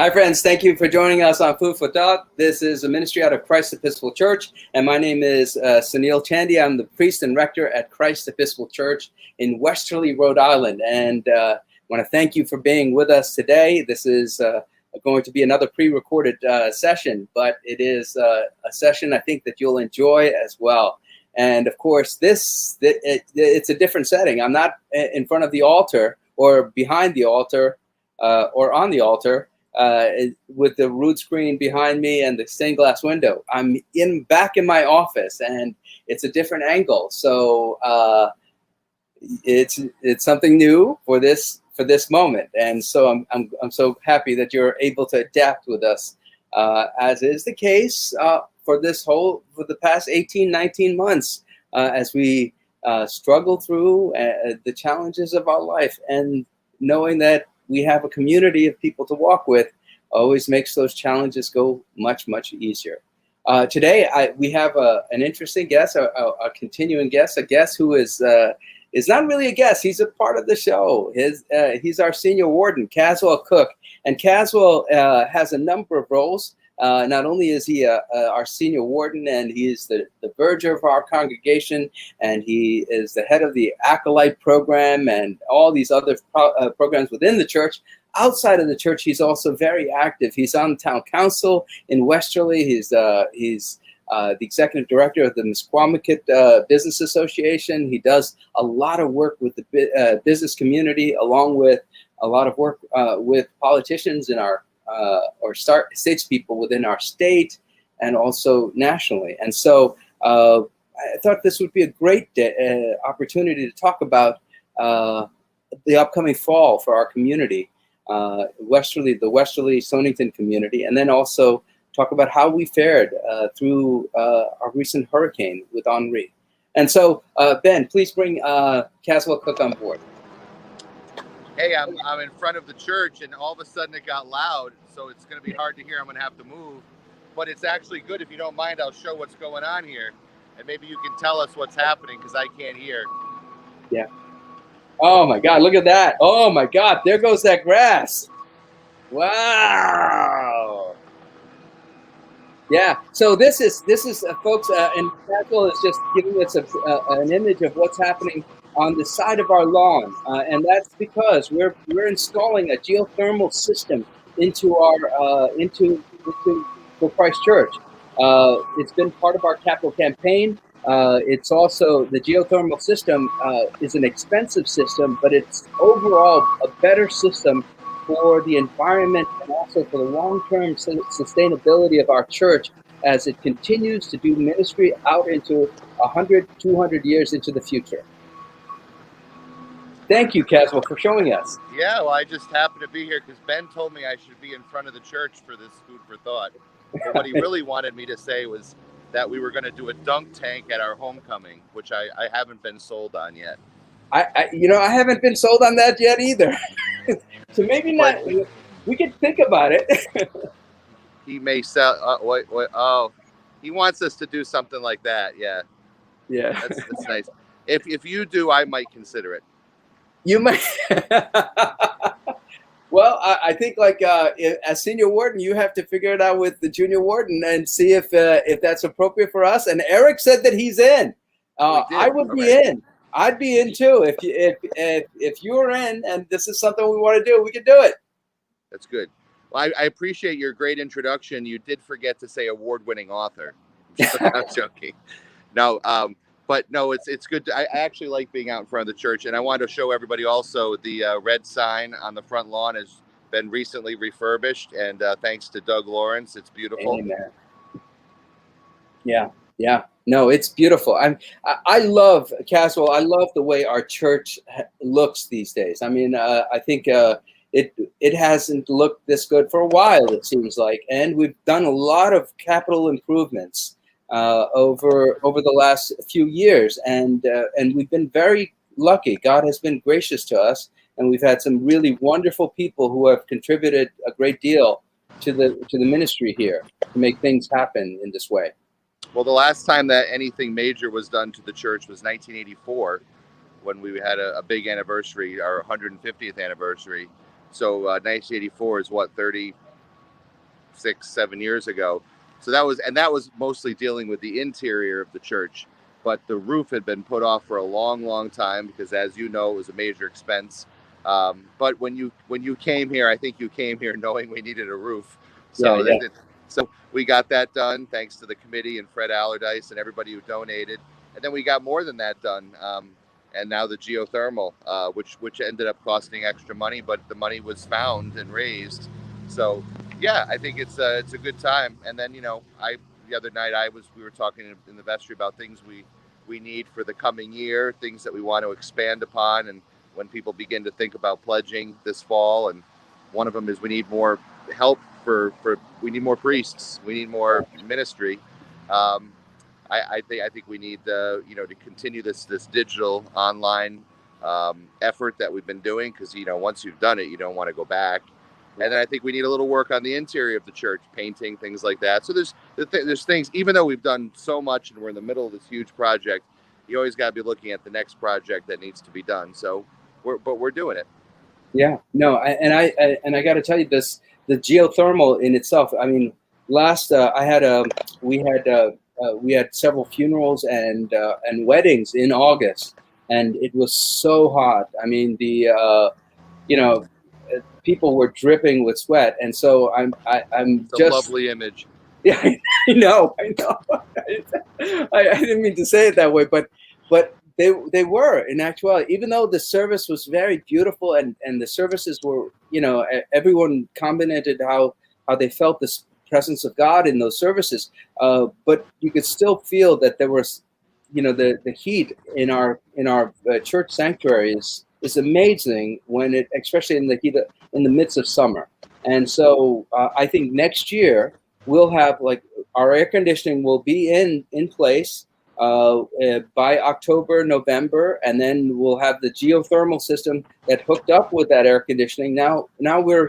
Hi, friends. Thank you for joining us on Food for Thought. This is a ministry out of Christ Episcopal Church, and my name is Sunil Chandy. I'm the priest and rector at Christ Episcopal Church in Westerly, Rhode Island, and I want to thank you for being with us today. This is going to be another pre-recorded session, but it is a session I think that you'll enjoy as well. And of course, it's a different setting. I'm not in front of the altar or behind the altar or on the altar. With the root screen behind me and the stained glass window. I'm back in my office, and it's a different angle. So it's something new for this moment, and so I'm so happy that you're able to adapt with us, as is the case for the past 19 months as we struggle through the challenges of our life, and knowing that we have a community of people to walk with always makes those challenges go much, much easier. Today, we have an interesting guest, a continuing guest, a guest who is not really a guest. He's a part of the show. He's our senior warden, Caswell Cooke. And Caswell has a number of roles. Not only is he our senior warden, and he is the verger of our congregation, and he is the head of the Acolyte program and all these other programs within the church. Outside of the church, he's also very active. He's on town council in Westerly. He's the executive director of the Misquamicut Business Association. He does a lot of work with the business community, along with a lot of work with politicians in our statespeople within our state, and also nationally. And so I thought this would be a great opportunity to talk about the upcoming fall for our community, the Westerly Stonington community, and then also talk about how we fared through our recent hurricane with Henri. And so, Ben, please bring Caswell Cooke on board. Hey, I'm in front of the church, and all of a sudden it got loud, so it's going to be hard to hear. I'm going to have to move, but it's actually good. If you don't mind, I'll show what's going on here, and maybe you can tell us what's happening, because I can't hear. Yeah. Oh my God! Look at that! Oh my God! There goes that grass. Wow. Yeah. So this is folks, and Caswell is just giving us an image of what's happening on the side of our lawn, and that's because we're installing a geothermal system into our into Christ Church. It's been part of our capital campaign. It's also, the geothermal system is an expensive system, but it's overall a better system for the environment and also for the long-term sustainability of our church as it continues to do ministry out into 100, 200 years into the future. Thank you, Caswell, for showing us. Yeah, well, I just happened to be here because Ben told me I should be in front of the church for this Food for Thought. But what he really wanted me to say was that we were going to do a dunk tank at our homecoming, which I haven't been sold on yet. I haven't been sold on that yet either. So maybe not. We could think about it. He may sell. Oh, he wants us to do something like that. Yeah. Yeah. That's nice. If you do, I might consider it. You might. Well, I think as senior warden, you have to figure it out with the junior warden and see if that's appropriate for us. And Eric said that he's in. I would be in. I'd be in too. If you're in and this is something we want to do, we can do it. That's good. Well, I appreciate your great introduction. You did forget to say award-winning author. I'm joking. No, but no, it's good. I actually like being out in front of the church, and I wanted to show everybody also the red sign on the front lawn has been recently refurbished, and thanks to Doug Lawrence, it's beautiful. Amen. Yeah. No, it's beautiful. I love, Caswell, I love the way our church looks these days. I mean, I think it hasn't looked this good for a while, it seems like, and we've done a lot of capital improvements over the last few years, and we've been very lucky. God has been gracious to us, and we've had some really wonderful people who have contributed a great deal to the ministry here to make things happen in this way. Well, the last time that anything major was done to the church was 1984, when we had a big anniversary, our 150th anniversary. So 1984 is what, 30, 6-7 years ago. So that was mostly dealing with the interior of the church, but the roof had been put off for a long time because, as you know, it was a major expense. But when you came here, I think you came here knowing we needed a roof. So Yeah. so we got that done thanks to the committee and Fred Allardyce and everybody who donated. And then we got more than that done. And now the geothermal, which ended up costing extra money, but the money was found and raised. So yeah, I think it's a good time. And then, the other night we were talking in the vestry about things we need for the coming year, things that we want to expand upon, and when people begin to think about pledging this fall. And one of them is we need more help we need more priests, we need more ministry. I think we need to continue this digital online effort that we've been doing, because once you've done it, you don't want to go back. And then I think we need a little work on the interior of the church, painting, things like that. So there's things, even though we've done so much and we're in the middle of this huge project, you always got to be looking at the next project that needs to be done. So we're doing it. Yeah, no, I got to tell you this: the geothermal in itself. I mean, we had several funerals and weddings in August, and it was so hot. I mean, people were dripping with sweat, and so I'm It's a lovely image. Yeah, I know. I didn't mean to say it that way, but they were, in actuality, even though the service was very beautiful and the services were, everyone commented how they felt the presence of God in those services, but you could still feel that there was, the heat in our church sanctuary is amazing when especially in the midst of summer. And so I think next year we'll have, like, our air conditioning will be in place by October, November, and then we'll have the geothermal system that hooked up with that air conditioning. Now we're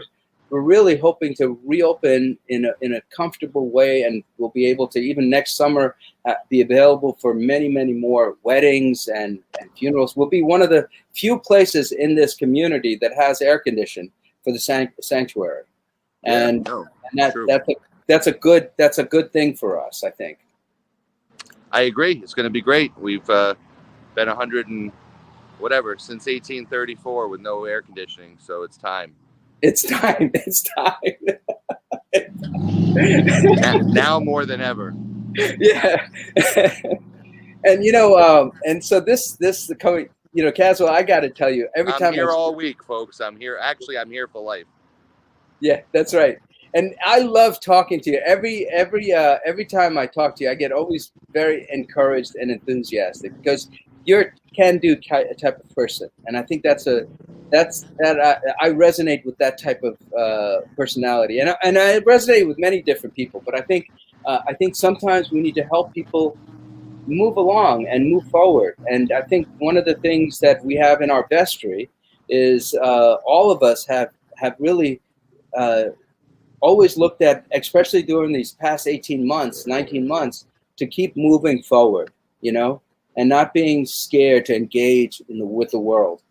really hoping to reopen in a comfortable way, and we'll be able to, even next summer, be available for many more weddings and funerals. We'll be one of the few places in this community that has air conditioning for the sanctuary, and that's a good thing for us, I think. I agree. It's going to be great. We've been 100 and whatever since 1834 with no air conditioning, so it's time. It's time. It's time. Now more than ever. Yeah. And and so this coming, Caswell, I got to tell you, every time I'm here all week, folks. I'm here. Actually, I'm here for life. Yeah, that's right. And I love talking to you. Every time I talk to you, I get always very encouraged and enthusiastic, because you're can-do type of person, and I think I resonate with that type of personality, and I resonate with many different people. But I think sometimes we need to help people move along and move forward. And I think one of the things that we have in our vestry is all of us have really always looked at, especially during these past 18 months, 19 months, to keep moving forward, and not being scared to engage with the world.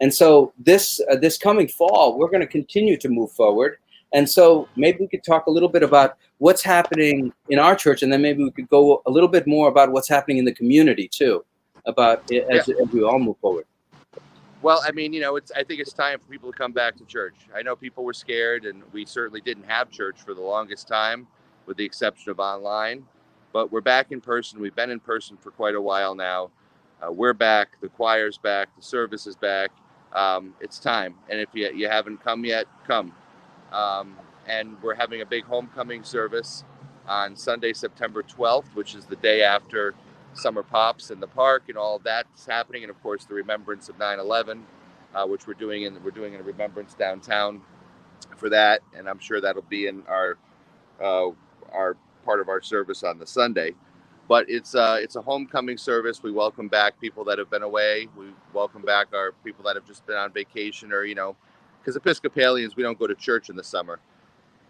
And so this coming fall, we're going to continue to move forward. And so maybe we could talk a little bit about what's happening in our church, and then maybe we could go a little bit more about what's happening in the community too, about it as we all move forward. Well, I mean, I think it's time for people to come back to church. I know people were scared, and we certainly didn't have church for the longest time, with the exception of online. But we're back in person. We've been in person for quite a while now. We're back. The choir's back. The service is back. It's time. And if you haven't come yet, come. And we're having a big homecoming service on Sunday, September 12th, which is the day after Summer Pops in the park, and all of that's happening. And of course, the remembrance of 9/11, which we're doing in a remembrance downtown for that. And I'm sure that'll be in our part of our service on the Sunday. But it's a homecoming service. We welcome back people that have been away. We welcome back our people that have just been on vacation, or because Episcopalians, we don't go to church in the summer.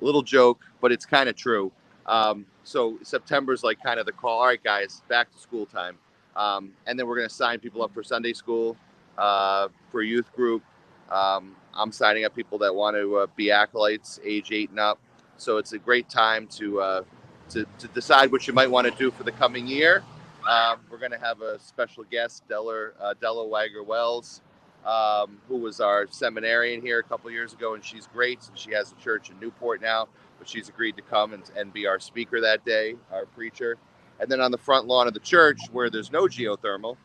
A little joke, but it's kind of true. So September's like kind of the call. All right, guys, back to school time. And then we're going to sign people up for Sunday school, for youth group. I'm signing up people that want to be acolytes, age 8 and up. So it's a great time to decide what you might want to do for the coming year. We're going to have a special guest, Della Wagger-Wells, who was our seminarian here a couple years ago, and she's great. And she has a church in Newport now, but she's agreed to come and be our speaker that day, our preacher. And then on the front lawn of the church, where there's no geothermal,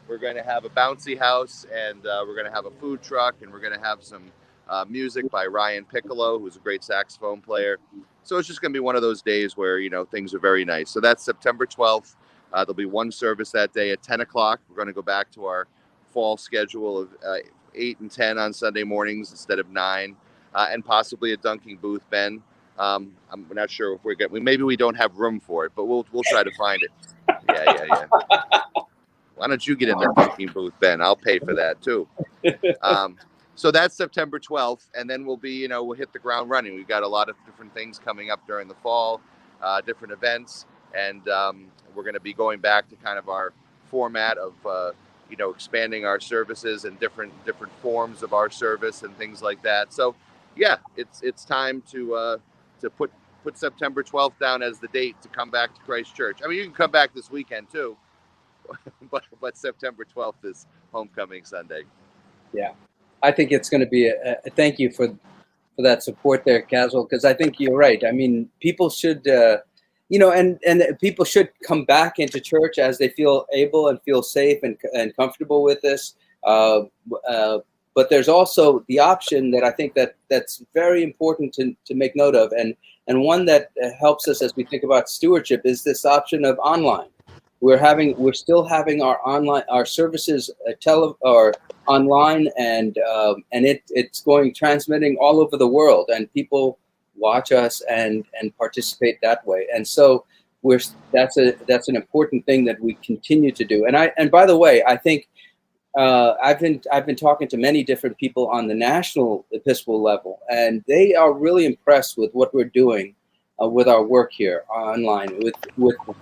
we're going to have a bouncy house, and we're going to have a food truck, and we're going to have some music by Ryan Piccolo, who's a great saxophone player. So it's just going to be one of those days where, things are very nice. So that's September 12th. There'll be one service that day at 10 o'clock. We're going to go back to our fall schedule of 8 and 10 on Sunday mornings instead of 9, and possibly a dunking booth, Ben. I'm not sure if maybe we don't have room for it, but we'll try to find it. Yeah. Why don't you get in the dunking booth, Ben? I'll pay for that too. So that's September 12th, and then we'll hit the ground running. We've got a lot of different things coming up during the fall, different events, and we're going to be going back to kind of our format of expanding our services and different forms of our service and things like that. So yeah, it's time to put September 12th down as the date to come back to Christ Church. I mean, you can come back this weekend too, but September 12th is Homecoming Sunday. Yeah, I think it's going to be a thank you for that support there, Caswell, because I think you're right. I mean, people should, and people should come back into church as they feel able and feel safe and comfortable with this. But there's also the option that I think that's very important to make note of, and one that helps us as we think about stewardship is this option of online. We're still having our services or online, and it's transmitting all over the world, and people watch us and participate that way. And so that's an important thing that we continue to do. And by the way, I think I've been talking to many different people on the national Episcopal level, and they are really impressed with what we're doing with our work here online, with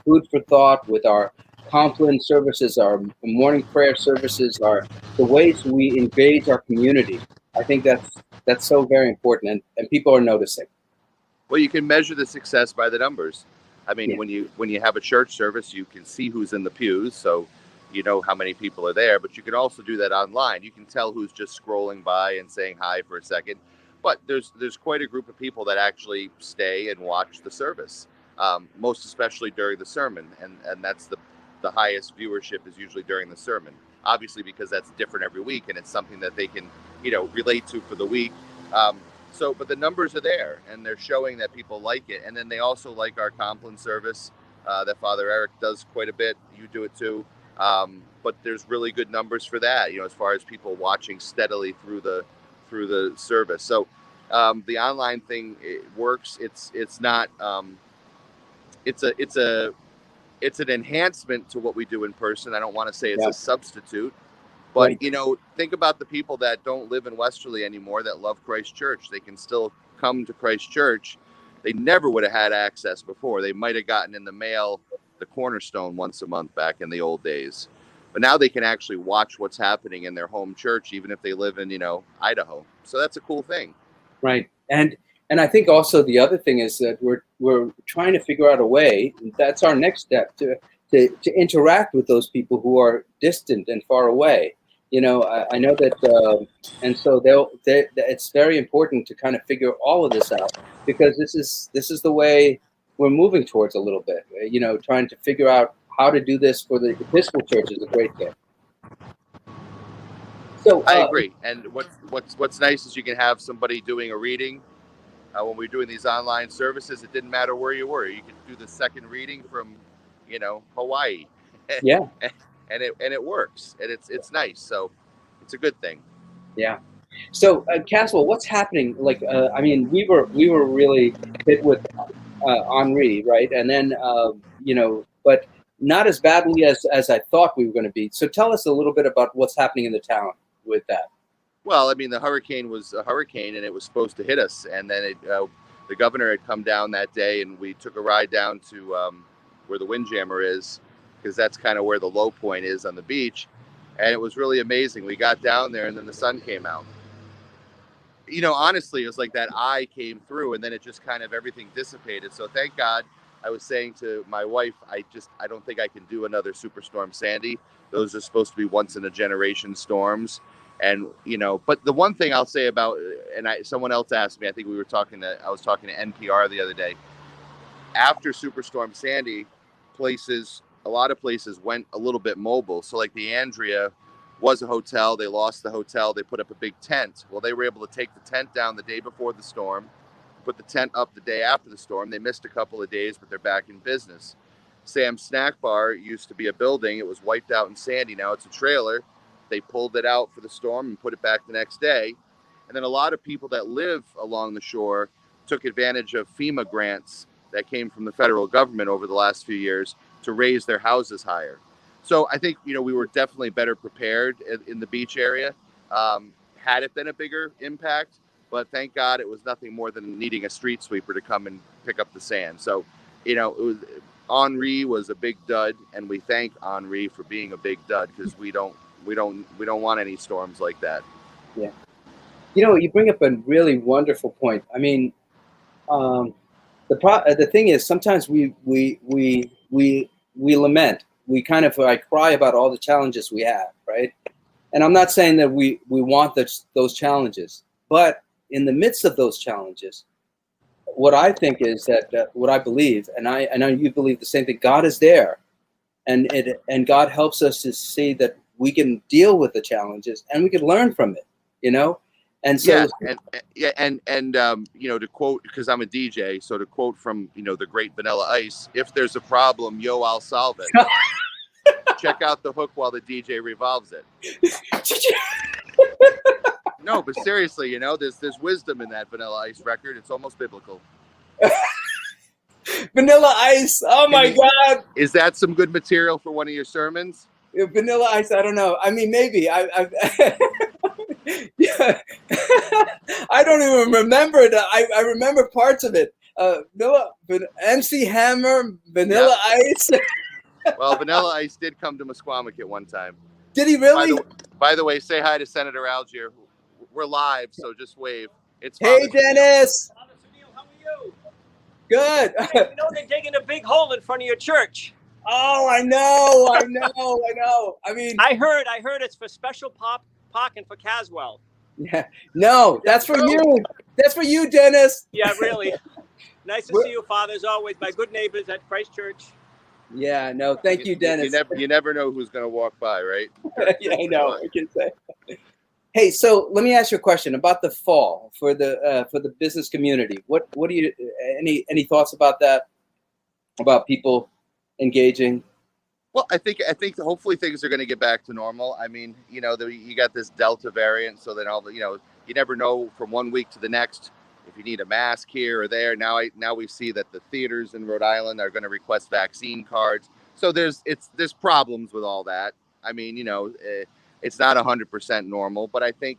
Food for Thought, with our Compline services, our morning prayer services, the ways we engage our community. I think that's so very important, and people are noticing. Well, you can measure the success by the numbers. I mean, Yeah. when you have a church service, you can see who's in the pews, so you know how many people are there. But you can also do that online. You can tell who's just scrolling by and saying hi for a second. But there's quite a group of people that actually stay and watch the service, most especially during the sermon, and that's the highest viewership is usually during the sermon. Obviously, because that's different every week, and it's something that they can relate to for the week. But the numbers are there, and they're showing that people like it, and then they also like our Compline service that Father Eric does quite a bit. You do it too. But there's really good numbers for that, as far as people watching steadily through the service. So the online thing, it works. It's not. It's an enhancement to what we do in person. I don't want to say it's a substitute, but Right. think about the people that don't live in Westerly anymore that love Christ Church. They can still come to Christ Church. They never would have had access before. They might have gotten in the mail the Cornerstone once a month back in the old days, but now they can actually watch what's happening in their home church, even if they live in Idaho. So that's a cool thing. Right. And I think also the other thing is that we're trying to figure out a way. That's our next step to interact with those people who are distant and far away. I know that, and so it's very important to kind of figure all of this out, because this is the way we're moving towards a little bit. Trying to figure out how to do this for the Episcopal Church is a great thing. So I agree. And what's nice is you can have somebody doing a reading. When we're doing these online services, it didn't matter where you were. You could do the second reading from, Hawaii. Yeah. and it works, and it's nice. So it's a good thing. Yeah. So Caswell, what's happening? Like, I mean, we were really hit with Henri, right? And then but not as badly as I thought we were going to be. So tell us a little bit about what's happening in the town with that. Well, I mean, the hurricane was a hurricane, and it was supposed to hit us. And then the governor had come down that day, and we took a ride down to where the Windjammer is, because that's kind of where the low point is on the beach. And it was really amazing. We got down there, and then the sun came out. honestly, it was like that eye came through, and then it just kind of everything dissipated. So thank God. I was saying to my wife, I don't think I can do another Superstorm Sandy. Those are supposed to be once in a generation storms. And, but the one thing I'll say about, and someone else asked me, I think I was talking to NPR the other day, after Superstorm Sandy, a lot of places went a little bit mobile. So like the Andrea was a hotel. They lost the hotel. They put up a big tent. Well, they were able to take the tent down the day before the storm, put the tent up the day after the storm. They missed a couple of days, but they're back in business. Sam's Snack Bar used to be a building. It was wiped out in Sandy. Now it's a trailer. They pulled it out for the storm and put it back the next day. And then a lot of people that live along the shore took advantage of FEMA grants that came from the federal government over the last few years to raise their houses higher. So I think, we were definitely better prepared in the beach area. Had it been a bigger impact, but thank God it was nothing more than needing a street sweeper to come and pick up the sand. So, Henri was a big dud, and we thank Henri for being a big dud, because we don't want any storms like that. Yeah. You bring up a really wonderful point. I mean, the thing is, sometimes we lament. We kind of cry about all the challenges we have, right? And I'm not saying that we want those challenges, but in the midst of those challenges, what I think is that what I believe, and I know you believe the same thing, God is there, and God helps us to see that we can deal with the challenges and we can learn from it, And so, to quote, because I'm a DJ, so to quote from the great Vanilla Ice, if there's a problem, yo, I'll solve it. Check out the hook while the DJ revolves it. No, but seriously, there's wisdom in that Vanilla Ice record. It's almost biblical. Vanilla Ice. Oh my God! Is that some good material for one of your sermons? Vanilla Ice. I don't know. I mean, maybe. Yeah. I don't even remember it. I remember parts of it. MC Hammer, Vanilla Ice. Well, Vanilla Ice did come to Musquamac at one time. Did he really? By the way, say hi to Senator Algier. We're live, so just wave. It's Hey, Dennis. Father Sunil, how are you? Good. Hey, they're digging a big hole in front of your church. Oh, I know. I mean, I heard it's for special parking for Caswell. Yeah. No, that's for you. That's for you, Dennis. Yeah, really. Nice to see you, Father, as always. My good neighbors at Christ Church. Yeah, no, thank you, Dennis. You never know who's going to walk by, right? Yeah, I know. I can say. Hey, so let me ask you a question about the fall for the business community. What do you any thoughts about that? About people engaging? Well, I think hopefully things are going to get back to normal. I mean, you got this Delta variant, so then you never know from one week to the next if you need a mask here or there. Now we see that the theaters in Rhode Island are going to request vaccine cards. So there's problems with all that. I mean, it's not 100% normal, but I think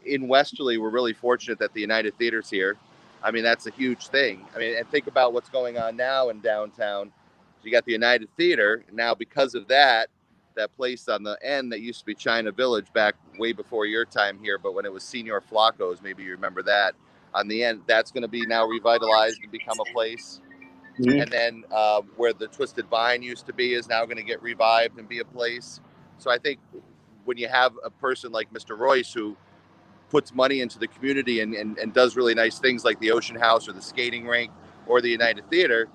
in Westerly we're really fortunate that the United Theater's here. I mean, that's a huge thing. I mean, and think about what's going on now in downtown. You got the United Theater now because of that place on the end that used to be China Village back way before your time here, but when it was Senior Flacco's, maybe you remember that. On the end, that's going to be now revitalized and become a place. Mm-hmm. And then where the Twisted Vine used to be is now going to get revived and be a place. So I think when you have a person like Mr. Royce who puts money into the community and does really nice things like the Ocean House or the skating rink or the United Theater,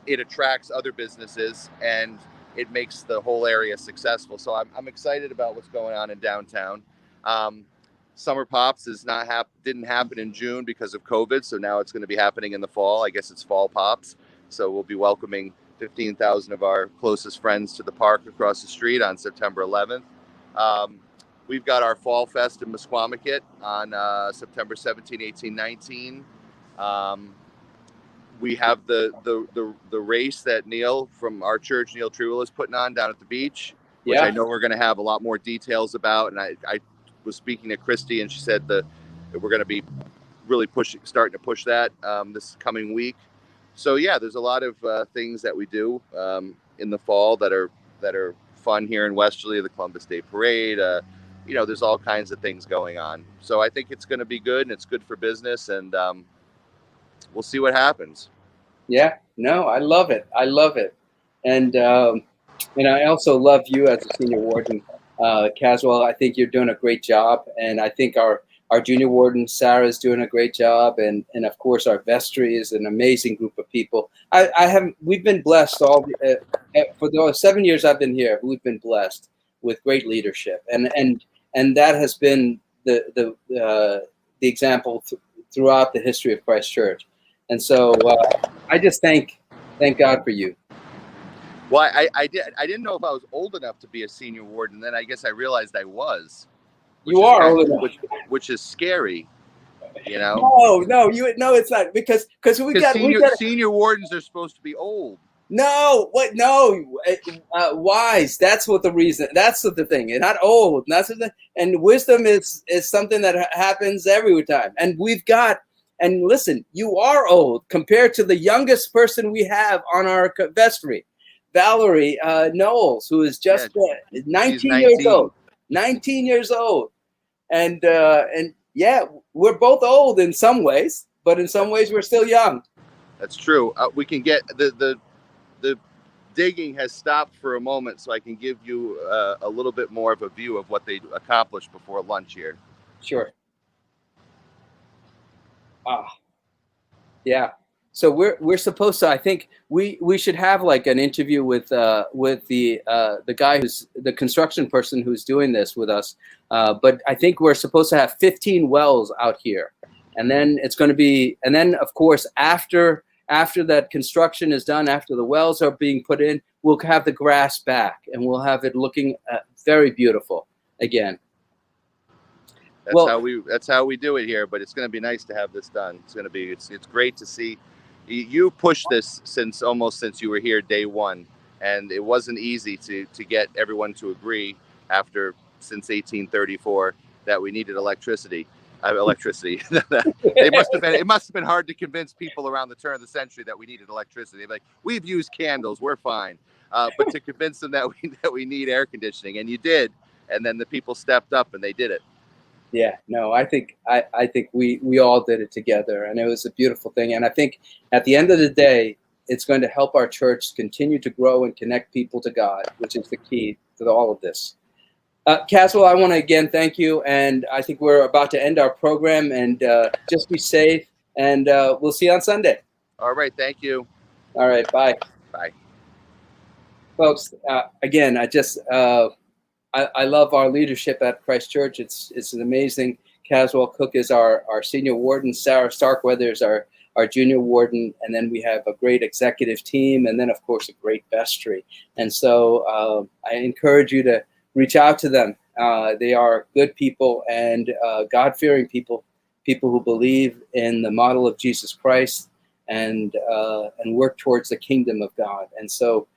it attracts other businesses and it makes the whole area successful. So I'm excited about what's going on in downtown. Summer Pops didn't happen in June because of COVID. So now it's going to be happening in the fall. I guess it's Fall Pops. So we'll be welcoming 15,000 of our closest friends to the park across the street on September 11th. We've got our Fall Fest in Musquamac on September 17, 18, 19. We have the race that Neil from our church, Neil Trewell, is putting on down at the beach, which I know we're going to have a lot more details about. And I was speaking to Christy, and she said that we're going to be really starting to push that this coming week. So yeah, there's a lot of things that we do in the fall that are fun here in Westerly. The Columbus Day Parade, there's all kinds of things going on. So I think it's going to be good, and it's good for business, and we'll see what happens. Yeah, no, I love it. I love it. And I also love you as a senior warden, Caswell. I think you're doing a great job. And I think our junior warden, Sarah, is doing a great job. And of course, our vestry is an amazing group of people. We've been blessed for the 7 years I've been here. We've been blessed with great leadership. And that has been the example throughout the history of Christ Church. And so I just thank God for you. Well, I didn't know if I was old enough to be a senior warden. Then I guess I realized I was. You are old enough, which is scary. No, it's not because we got senior wardens are supposed to be old. No, what? No, wise. That's what the reason. That's what the thing. Not old. That's what and wisdom is something that happens every time. And we've got. And listen, you are old compared to the youngest person we have on our vestry, Valerie Knowles, who is just 19 years old. 19 years old, and yeah, we're both old in some ways, but in some ways we're still young. That's true. We can get the digging has stopped for a moment, so I can give you a little bit more of a view of what they accomplished before lunch here. Sure. Yeah. So we're supposed to. I think we should have like an interview with the guy who's the construction person who's doing this with us. But I think we're supposed to have 15 wells out here, and then it's going to be. And then of course after that construction is done, after the wells are being put in, we'll have the grass back, and we'll have it looking very beautiful again. That's how we do it here, but it's going to be nice to have this done. It's great to see you push this since you were here day one, and it wasn't easy to get everyone to agree since 1834 that we needed electricity. It must have been hard to convince people around the turn of the century that we needed electricity. Like, we've used candles, we're fine, but to convince them that we need air conditioning, and you did, and then the people stepped up and they did it. Yeah, no, I think we all did it together, and it was a beautiful thing. And I think at the end of the day, it's going to help our church continue to grow and connect people to God, which is the key to all of this. Caswell, I want to again thank you, and I think we're about to end our program. And just be safe, and we'll see you on Sunday. All right, thank you. All right, bye. Bye, folks. Again, I love our leadership at Christ Church. It's an amazing. Caswell Cooke is our senior warden. Sarah Starkweather is our junior warden. And then we have a great executive team. And then, of course, a great vestry. And so I encourage you to reach out to them. They are good people and God-fearing people who believe in the model of Jesus Christ and work towards the kingdom of God. And so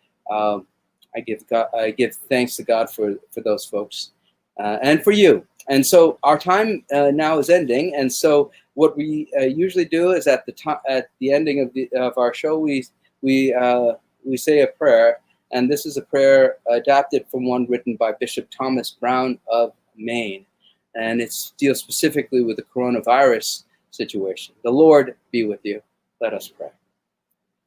I give thanks to God for those folks and for you. And so our time now is ending. And so what we usually do is at the ending of our show, we say a prayer. And this is a prayer adapted from one written by Bishop Thomas Brown of Maine. And it deals specifically with the coronavirus situation. The Lord be with you. Let us pray.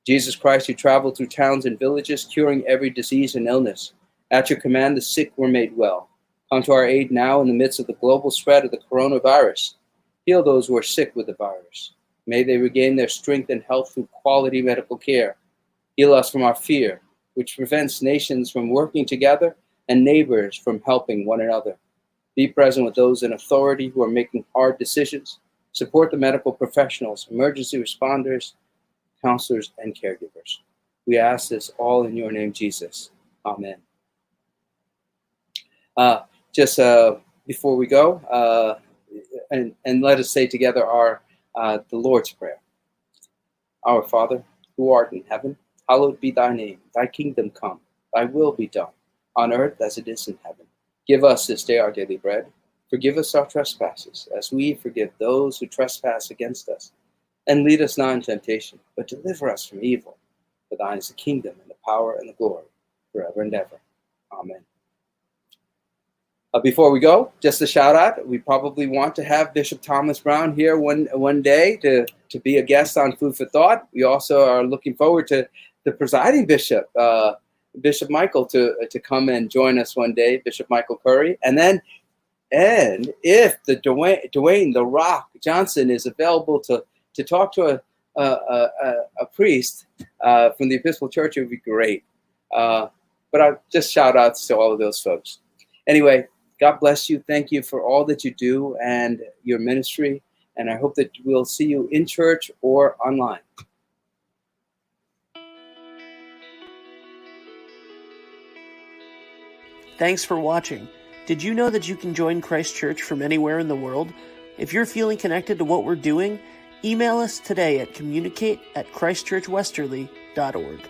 Jesus Christ, you traveled through towns and villages, curing every disease and illness. At your command, the sick were made well. Come to our aid now in the midst of the global spread of the coronavirus. Heal those who are sick with the virus. May they regain their strength and health through quality medical care. Heal us from our fear, which prevents nations from working together and neighbors from helping one another. Be present with those in authority who are making hard decisions. Support the medical professionals, emergency responders, counselors, and caregivers. We ask this all in your name, Jesus. Amen. Just before we go, and let us say together the Lord's Prayer. Our Father, who art in heaven, hallowed be thy name. Thy kingdom come, thy will be done, on earth as it is in heaven. Give us this day our daily bread. Forgive us our trespasses, as we forgive those who trespass against us. And lead us not into temptation, but deliver us from evil. For thine is the kingdom and the power and the glory, forever and ever. Amen. Before we go, just a shout out. We probably want to have Bishop Thomas Brown here one day to be a guest on Food for Thought. We also are looking forward to the presiding bishop, Bishop Michael, to come and join us one day, Bishop Michael Curry. And if the Dwayne The Rock Johnson is available to talk to a priest from the Episcopal Church, it would be great. But I'll just shout outs to all of those folks. Anyway, God bless you. Thank you for all that you do and your ministry. And I hope that we'll see you in church or online. Thanks for watching. Did you know that you can join Christ Church from anywhere in the world? If you're feeling connected to what we're doing, email us today at communicate@christchurchwesterly.org.